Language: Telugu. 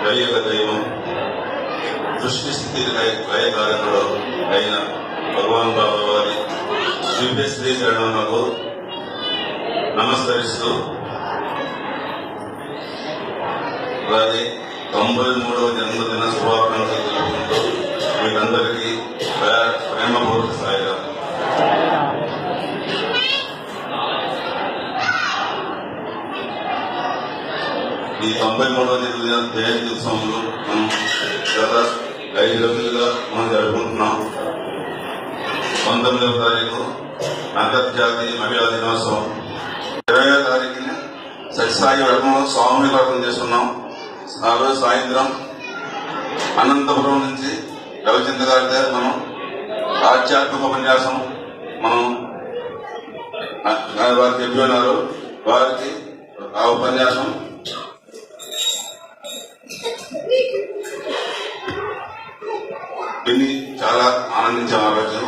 కలియుగ దైవం సృష్టి స్థితి లయకారకుడు అయిన భగవాన్ బాబా వారి దివ్య శ్రీ చరణములకు నమస్కరిస్తూ వారి 93వ జన్మదిన శుభాకాంక్షలు తెలుపుకుంటూ మీకందరికీ ప్రేమపూర్వక సాయిరాం. ఈ 93వ జన్మదిన జయంతి ఉత్సవంలో మనం గత 5 రోజులుగా మనం జరుపుకుంటున్నాం. 19వ తారీఖు అంతర్జాతీయ మహిళా దినోత్సవం, 20వ తారీఖున సత్యసాయి వ్రతంలో స్వామి వ్రతం చేస్తున్నాం. ఆ రోజు సాయంత్రం అనంతపురం నుంచి రవిచంద్ర గారి దగ్గర మనం ఆధ్యాత్మిక ఉపన్యాసం వారు చెప్పి ఉన్నారు. వారికి ఆ ఉపన్యాసం విని చాలా ఆనందించాం. ఆ రోజు